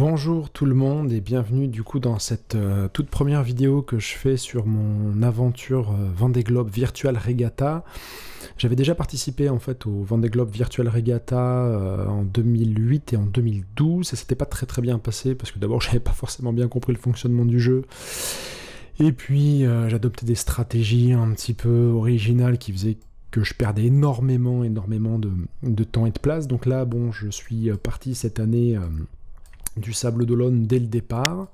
Bonjour tout le monde et bienvenue du coup dans cette toute première vidéo que je fais sur mon aventure Vendée Globe Virtual Regatta. J'avais déjà participé en fait au Vendée Globe Virtual Regatta en 2008 et en 2012. Ça s'était pas très bien passé parce que d'abord j'avais pas forcément bien compris le fonctionnement du jeu. Et puis j'adoptais des stratégies un petit peu originales qui faisaient que je perdais énormément de temps et de place. Donc là bon, je suis parti cette année du Sable d'Olonne dès le départ.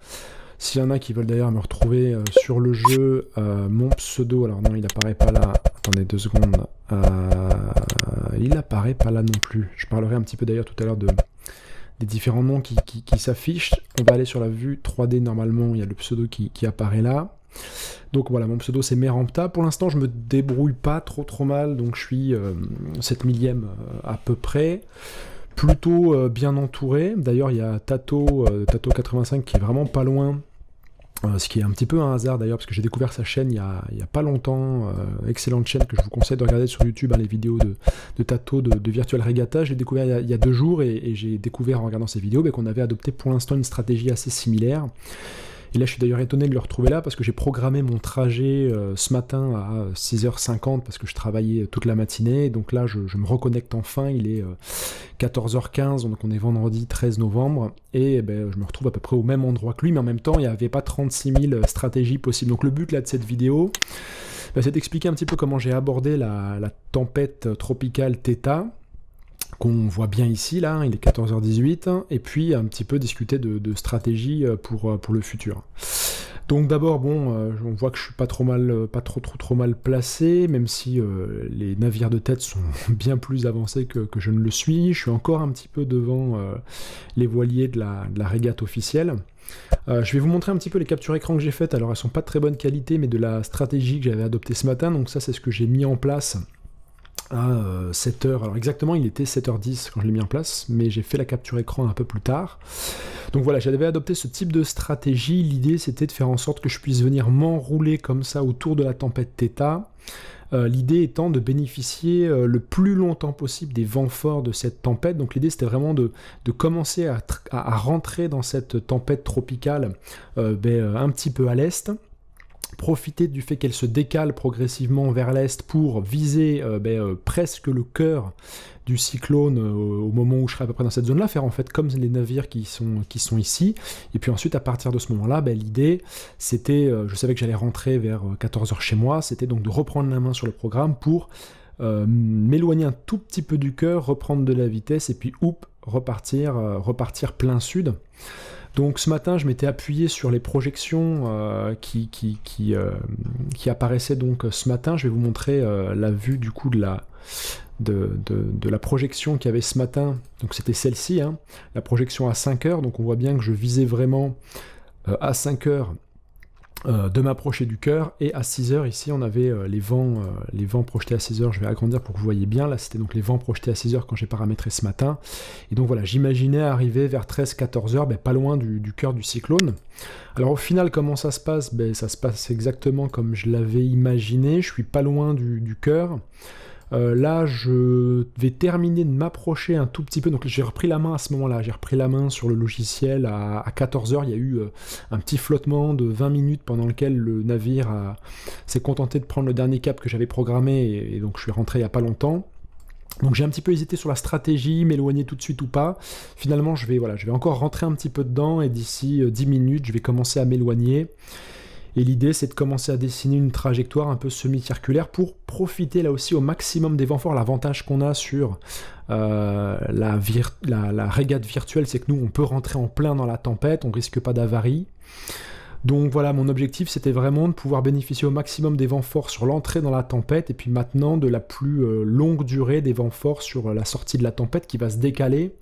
S'il y en a qui veulent d'ailleurs me retrouver sur le jeu, mon pseudo, alors non, il apparaît pas là, attendez 2 secondes, il apparaît pas là non plus. Je parlerai un petit peu d'ailleurs tout à l'heure des différents noms qui s'affichent. On va aller sur la vue 3D, normalement, il y a le pseudo qui apparaît là. Donc voilà, mon pseudo c'est Merempta. Pour l'instant, je me débrouille pas trop mal, donc je suis 7 millième à peu près. Plutôt bien entouré. D'ailleurs, il y a Tato85 qui est vraiment pas loin. Ce qui est un petit peu un hasard d'ailleurs, parce que j'ai découvert sa chaîne il y a pas longtemps. Excellente chaîne que je vous conseille de regarder sur YouTube, les vidéos de Tato de Virtual Regatta. J'ai découvert il y a 2 jours et j'ai découvert en regardant ces vidéos qu'on avait adopté pour l'instant une stratégie assez similaire. Et là, je suis d'ailleurs étonné de le retrouver là parce que j'ai programmé mon trajet ce matin à 6h50 parce que je travaillais toute la matinée. Donc là, je me reconnecte enfin. Il est 14h15, donc on est vendredi 13 novembre. Et je me retrouve à peu près au même endroit que lui, mais en même temps, il n'y avait pas 36 000 stratégies possibles. Donc le but là de cette vidéo, c'est d'expliquer un petit peu comment j'ai abordé la tempête tropicale Theta, qu'on voit bien ici, là, il est 14h18, et puis un petit peu discuter de stratégie pour le futur. Donc d'abord, bon, on voit que je suis pas trop mal placé, même si les navires de tête sont bien plus avancés que je ne le suis. Je suis encore un petit peu devant les voiliers de la régate officielle. Je vais vous montrer un petit peu les captures écran que j'ai faites. Alors elles sont pas de très bonne qualité, mais de la stratégie que j'avais adoptée ce matin. Donc ça, c'est ce que j'ai mis en place à 7h, alors exactement il était 7h10 quand je l'ai mis en place, mais j'ai fait la capture écran un peu plus tard. Donc voilà, j'avais adopté ce type de stratégie. L'idée c'était de faire en sorte que je puisse venir m'enrouler comme ça autour de la tempête Theta. L'idée étant de bénéficier le plus longtemps possible des vents forts de cette tempête. Donc l'idée c'était vraiment de commencer à rentrer dans cette tempête tropicale un petit peu à l'est, profiter du fait qu'elle se décale progressivement vers l'est pour viser presque le cœur du cyclone au moment où je serai à peu près dans cette zone-là, faire en fait comme les navires qui sont ici, et puis ensuite à partir de ce moment-là, l'idée c'était, je savais que j'allais rentrer vers 14h chez moi, c'était donc de reprendre la main sur le programme pour m'éloigner un tout petit peu du cœur, reprendre de la vitesse, et puis repartir plein sud. Donc ce matin, je m'étais appuyé sur les projections qui apparaissaient donc ce matin. Je vais vous montrer la vue du coup de la projection qu'il y avait ce matin. Donc c'était celle-ci, la projection à 5h. Donc on voit bien que je visais vraiment à 5h de m'approcher du cœur, et à 6h ici on avait les vents projetés à 6h. Je vais agrandir pour que vous voyez bien. Là c'était donc les vents projetés à 6h quand j'ai paramétré ce matin, et donc voilà, j'imaginais arriver vers 13-14h pas loin du cœur du cyclone. Alors au final, comment ça se passe? Ça se passe exactement comme je l'avais imaginé. Je suis pas loin du cœur. Là, je vais terminer de m'approcher un tout petit peu. Donc j'ai repris la main à ce moment-là. J'ai repris la main sur le logiciel à 14h. Il y a eu un petit flottement de 20 minutes pendant lequel le navire s'est contenté de prendre le dernier cap que j'avais programmé. Et donc je suis rentré il n'y a pas longtemps. Donc j'ai un petit peu hésité sur la stratégie, m'éloigner tout de suite ou pas. Finalement, je vais encore rentrer un petit peu dedans. Et d'ici 10 minutes, je vais commencer à m'éloigner. Et l'idée, c'est de commencer à dessiner une trajectoire un peu semi-circulaire pour profiter là aussi au maximum des vents forts. L'avantage qu'on a sur la régate virtuelle, c'est que nous, on peut rentrer en plein dans la tempête, on risque pas d'avarie. Donc voilà, mon objectif, c'était vraiment de pouvoir bénéficier au maximum des vents forts sur l'entrée dans la tempête, et puis maintenant de la plus longue durée des vents forts sur la sortie de la tempête qui va se décaler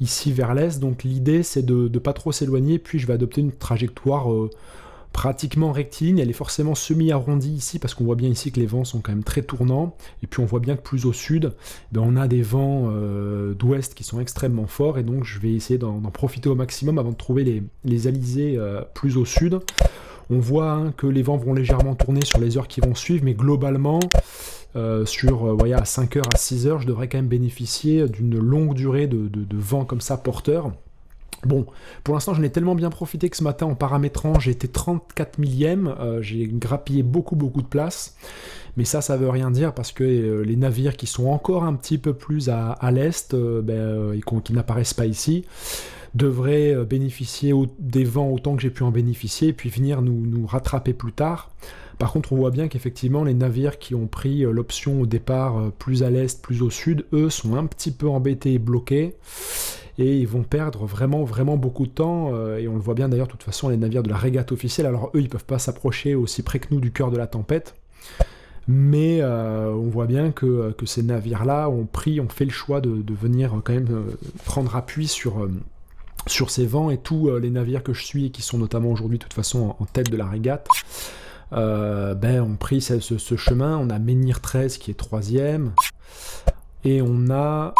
ici vers l'est. Donc l'idée, c'est de pas trop s'éloigner, puis je vais adopter une trajectoire pratiquement rectiligne. Elle est forcément semi-arrondie ici parce qu'on voit bien ici que les vents sont quand même très tournants, et puis on voit bien que plus au sud on a des vents d'ouest qui sont extrêmement forts, et donc je vais essayer d'en profiter au maximum avant de trouver les alizés plus au sud. On voit que les vents vont légèrement tourner sur les heures qui vont suivre, mais globalement à 5h à 6h je devrais quand même bénéficier d'une longue durée de vent comme ça porteur. Bon, pour l'instant, j'en ai tellement bien profité que ce matin, en paramétrant, j'ai été 34 millième, j'ai grappillé beaucoup de place, mais ça veut rien dire parce que les navires qui sont encore un petit peu plus à l'est, et qui n'apparaissent pas ici, devraient bénéficier des vents autant que j'ai pu en bénéficier, et puis venir nous rattraper plus tard. Par contre, on voit bien qu'effectivement, les navires qui ont pris l'option au départ plus à l'est, plus au sud, eux, sont un petit peu embêtés et bloqués, et ils vont perdre vraiment beaucoup de temps, et on le voit bien d'ailleurs, de toute façon, les navires de la régate officielle, alors eux, ils peuvent pas s'approcher aussi près que nous du cœur de la tempête, mais on voit bien que ces navires-là ont fait le choix de venir quand même prendre appui sur ces vents, et tous les navires que je suis, et qui sont notamment aujourd'hui de toute façon en tête de la régate, ont pris ce chemin. On a Menhir 13 qui est 3e, et on a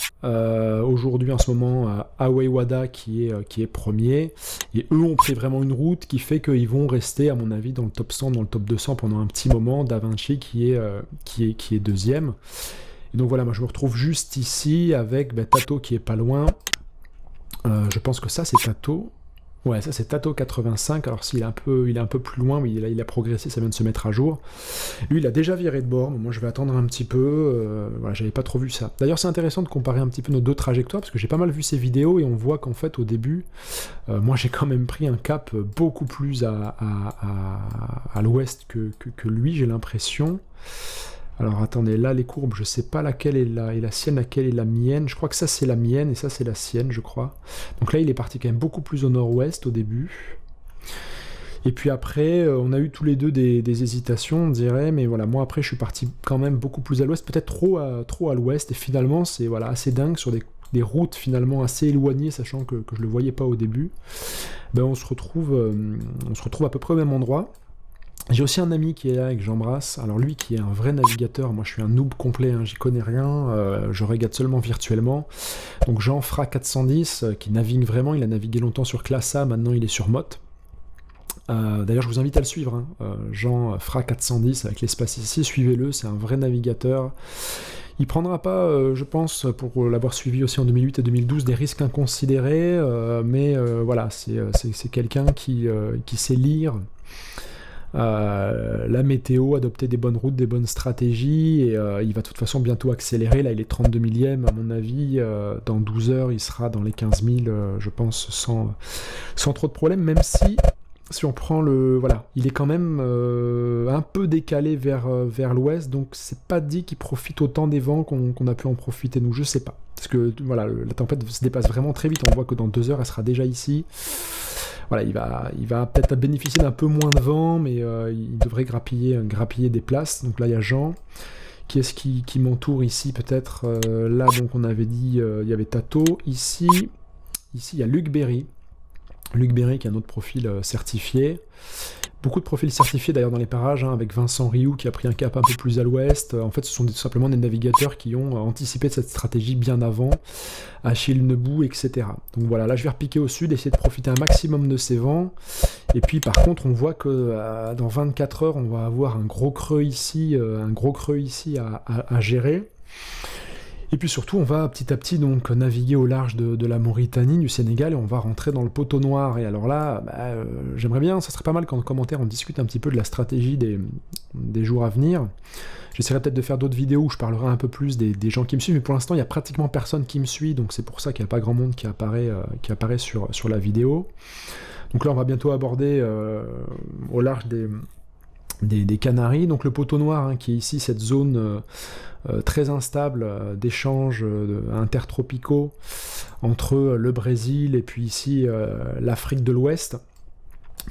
aujourd'hui en ce moment Aweiwada qui est premier, et eux ont pris vraiment une route qui fait qu'ils vont rester à mon avis dans le top 100, dans le top 200 pendant un petit moment. Da Vinci qui est 2e, et donc voilà, moi je me retrouve juste ici avec Tato qui est pas loin. Je pense que ça c'est Tato. Ouais, ça c'est Tato 85, alors s'il il est un peu plus loin, mais il a progressé, ça vient de se mettre à jour. Lui, il a déjà viré de bord, mais moi je vais attendre un petit peu, voilà, j'avais pas trop vu ça. D'ailleurs, c'est intéressant de comparer un petit peu nos deux trajectoires, parce que j'ai pas mal vu ces vidéos, et on voit qu'en fait, au début, moi j'ai quand même pris un cap beaucoup plus à l'ouest que lui, j'ai l'impression. Alors attendez, là les courbes, je sais pas laquelle est la sienne, laquelle est la mienne. Je crois que ça c'est la mienne et ça c'est la sienne, je crois. Donc là il est parti quand même beaucoup plus au nord-ouest au début. Et puis après, on a eu tous les deux des hésitations, on dirait, mais voilà, moi après je suis parti quand même beaucoup plus à l'ouest, peut-être trop à l'ouest, et finalement c'est voilà, assez dingue sur des routes finalement assez éloignées, sachant que je le voyais pas au début. On se retrouve à peu près au même endroit. J'ai aussi un ami qui est là et que j'embrasse, alors lui qui est un vrai navigateur, moi je suis un noob complet, hein, j'y connais rien, je régate seulement virtuellement, donc Jean Fra 410, qui navigue vraiment, il a navigué longtemps sur Classa, maintenant il est sur Mott. D'ailleurs je vous invite à le suivre, hein. Jean Fra 410 avec l'espace ici, suivez-le, c'est un vrai navigateur. Il prendra pas, je pense, pour l'avoir suivi aussi en 2008 et 2012, des risques inconsidérés, mais voilà, c'est quelqu'un qui sait lire la météo, adopter des bonnes routes, des bonnes stratégies, et il va de toute façon bientôt accélérer. Là il est 32 millième à mon avis, dans 12 heures il sera dans les 15 000 je pense sans trop de problèmes, même si on prend voilà, il est quand même un peu décalé vers l'ouest, donc c'est pas dit qu'il profite autant des vents qu'on a pu en profiter, nous je sais pas, parce que voilà, la tempête se dépasse vraiment très vite, on voit que dans 2 heures elle sera déjà ici. Voilà, il va peut-être bénéficier d'un peu moins de vent, mais il devrait grappiller des places. Donc là, il y a Jean. Qui est-ce qui m'entoure ici, peut-être là, donc on avait dit, il y avait Tato. Ici, il y a Luc Berry. Luc Berry qui a un autre profil certifié. Beaucoup de profils certifiés d'ailleurs dans les parages, hein, avec Vincent Rioux qui a pris un cap un peu plus à l'ouest. En fait, ce sont simplement des navigateurs qui ont anticipé cette stratégie bien avant, Achille Nebou, etc. Donc voilà, là je vais repiquer au sud, essayer de profiter un maximum de ces vents. Et puis par contre, on voit que dans 24 heures, on va avoir un gros creux ici à gérer. Et puis surtout, on va petit à petit donc naviguer au large de la Mauritanie, du Sénégal, et on va rentrer dans le poteau noir. Et alors là, j'aimerais bien, ça serait pas mal qu'en commentaire on discute un petit peu de la stratégie des jours à venir. J'essaierai peut-être de faire d'autres vidéos où je parlerai un peu plus des gens qui me suivent, mais pour l'instant il n'y a pratiquement personne qui me suit, donc c'est pour ça qu'il n'y a pas grand monde qui apparaît sur la vidéo. Donc là on va bientôt aborder au large des Canaries, donc le poteau noir, hein, qui est ici cette zone très instable d'échanges intertropicaux entre le Brésil et puis ici l'Afrique de l'Ouest.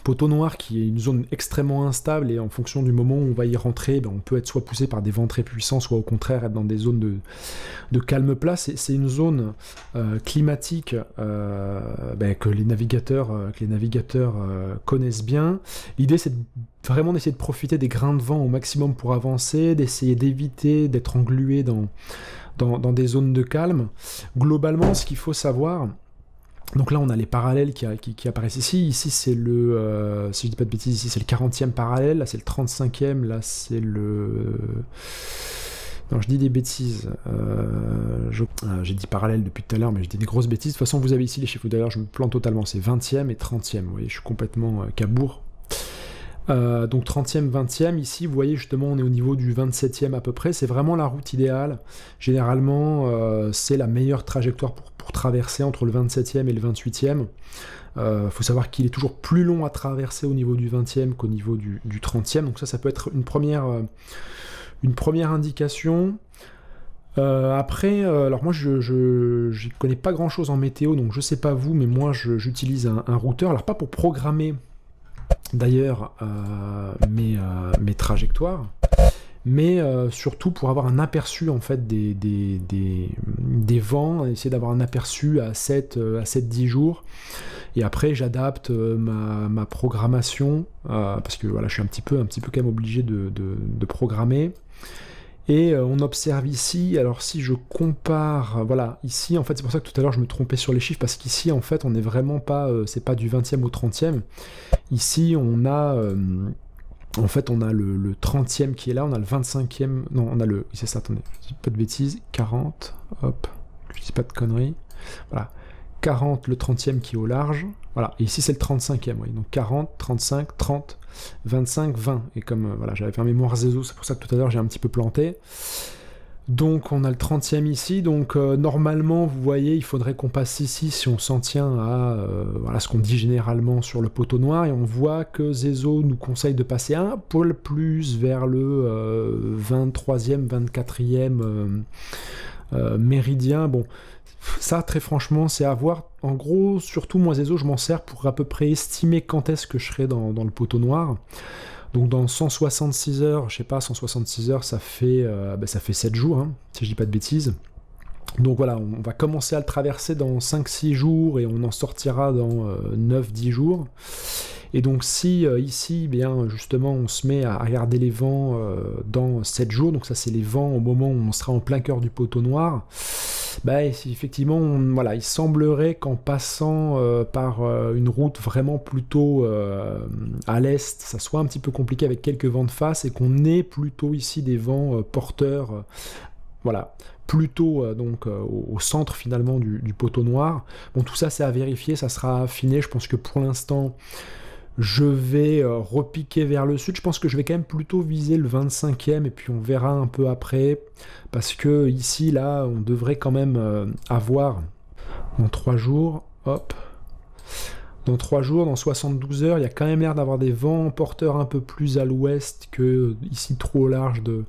Poteau noir qui est une zone extrêmement instable, et en fonction du moment où on va y rentrer, on peut être soit poussé par des vents très puissants, soit au contraire être dans des zones de calme plat. C'est une zone climatique que les navigateurs connaissent bien. L'idée c'est vraiment d'essayer de profiter des grains de vent au maximum pour avancer, d'essayer d'éviter d'être englué dans des zones de calme. Globalement, ce qu'il faut savoir, donc là on a les parallèles qui apparaissent ici. Ici c'est si je dis pas de bêtises, ici c'est le 40e parallèle, là c'est le 35e, là c'est le Non, je dis des bêtises. J'ai dit parallèle depuis tout à l'heure, mais je dis des grosses bêtises. De toute façon, vous avez ici les chiffres. D'ailleurs, je me plante totalement. C'est 20e et 30e. Vous voyez, je suis complètement cabourg. Donc 30e, 20e, ici, vous voyez, justement, on est au niveau du 27e à peu près. C'est vraiment la route idéale. Généralement, c'est la meilleure trajectoire pour traverser entre le 27e et le 28e. Faut savoir qu'il est toujours plus long à traverser au niveau du 20e qu'au niveau du 30e. Donc ça peut être une première indication. Après, alors moi je connais pas grand chose en météo, donc je sais pas vous, mais moi j'utilise un routeur. Alors pas pour programmer d'ailleurs mes trajectoires, mais surtout pour avoir un aperçu en fait des vents, essayer d'avoir un aperçu à 7-10 jours. Et après j'adapte ma programmation parce que voilà, je suis un petit peu quand même obligé de programmer. Et on observe ici, alors si je compare, voilà, ici en fait c'est pour ça que tout à l'heure je me trompais sur les chiffres, parce qu'ici en fait on n'est vraiment pas, c'est pas du 20e au 30e, ici on a, en fait on a le 30e qui est là, on a le 25e, non on a le, c'est ça, attendez, je dis pas de bêtises, 40, hop, je dis pas de conneries, voilà, 40 le 30e qui est au large, voilà, et ici c'est le 35e, oui, donc 40, 35, 30, 25, 20, et comme voilà, j'avais fait un mémoire Zezo, c'est pour ça que tout à l'heure j'ai un petit peu planté. Donc on a le 30e ici, donc normalement vous voyez il faudrait qu'on passe ici si on s'en tient à voilà, ce qu'on dit généralement sur le poteau noir, et on voit que Zezo nous conseille de passer un poil plus vers le 23e, 24e méridien. Bon, ça très franchement c'est à voir. En gros, surtout moi Zezo je m'en sers pour à peu près estimer quand est-ce que je serai dans le poteau noir. Donc dans 166 heures, je sais pas, 166 heures ça fait 7 jours, hein, si je dis pas de bêtises. Donc voilà, on va commencer à le traverser dans 5-6 jours et on en sortira dans 9-10 jours. Et donc si ici, bien justement, on se met à regarder les vents dans 7 jours, donc ça c'est les vents au moment où on sera en plein cœur du poteau noir, bah, effectivement, voilà, il semblerait qu'en passant par une route vraiment plutôt à l'est, ça soit un petit peu compliqué avec quelques vents de face, et qu'on ait plutôt ici des vents porteurs, voilà, plutôt donc au centre finalement du poteau noir. Bon, tout ça c'est à vérifier, ça sera affiné. Je pense que pour l'instant je vais repiquer vers le sud. Je pense que je vais quand même plutôt viser le 25e, et puis on verra un peu après, parce que ici là on devrait quand même avoir dans 3 jours, hop, dans 3 jours, dans 72 heures, il y a quand même l'air d'avoir des vents porteurs un peu plus à l'ouest que ici trop au large de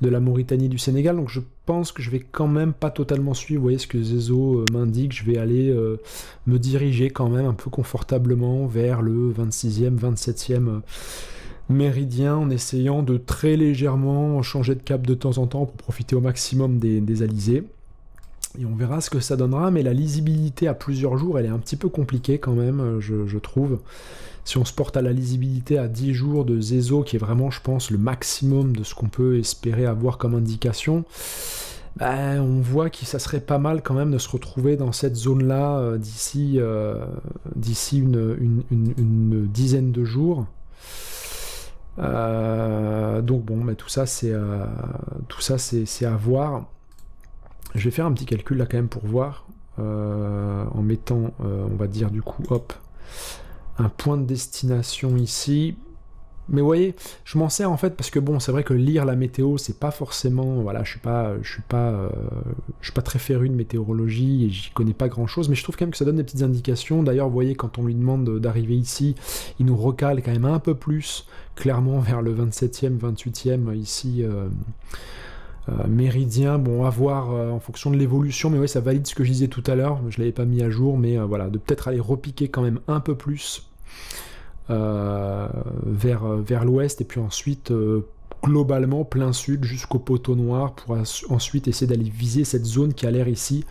la Mauritanie, du Sénégal. Donc je pense que je vais quand même pas totalement suivre, vous voyez ce que Zezo m'indique, je vais aller me diriger quand même un peu confortablement vers le 26e, 27e méridien, en essayant de très légèrement changer de cap de temps en temps pour profiter au maximum des alizés. Et on verra ce que ça donnera, mais la lisibilité à plusieurs jours, elle est un petit peu compliquée quand même, je trouve. Si on se porte à la lisibilité à 10 jours de Zezo, qui est vraiment, je pense, le maximum de ce qu'on peut espérer avoir comme indication, bah, on voit que ça serait pas mal quand même de se retrouver dans cette zone-là d'ici une dizaine de jours. Donc bon, mais tout ça c'est à voir. Je vais faire un petit calcul là quand même pour voir, en mettant, on va dire du coup, hop, un point de destination ici. Mais vous voyez, je m'en sers en fait parce que bon, c'est vrai que lire la météo, c'est pas forcément, voilà, je suis pas très féru de météorologie et j'y connais pas grand chose, mais je trouve quand même que ça donne des petites indications. D'ailleurs, vous voyez, quand on lui demande d'arriver ici, il nous recale quand même un peu plus, clairement vers le 27e, 28e ici. Méridien, bon, à voir en fonction de l'évolution, mais ouais, ça valide ce que je disais tout à l'heure, je l'avais pas mis à jour, mais voilà, de peut-être aller repiquer quand même un peu plus vers l'ouest, et puis ensuite globalement plein sud jusqu'au poteau noir, pour ensuite essayer d'aller viser cette zone qui a l'air ici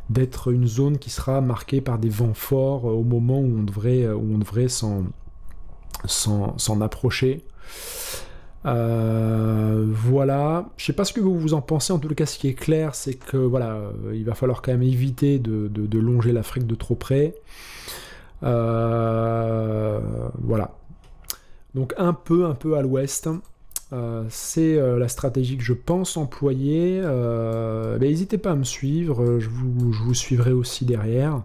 d'être une zone qui sera marquée par des vents forts au moment où on devrait s'en approcher. Voilà, je sais pas ce que vous en pensez. En tout cas, ce qui est clair, c'est que voilà, il va falloir quand même éviter de longer l'Afrique de trop près. Voilà, donc un peu à l'ouest. C'est la stratégie que je pense employer. N'hésitez pas à me suivre, je vous suivrai aussi derrière.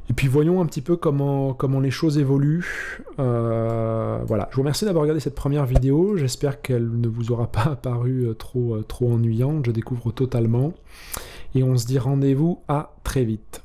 Et puis voyons un petit peu comment les choses évoluent. Voilà, je vous remercie d'avoir regardé cette première vidéo. J'espère qu'elle ne vous aura pas paru trop ennuyante. Je découvre totalement. Et on se dit rendez-vous à très vite.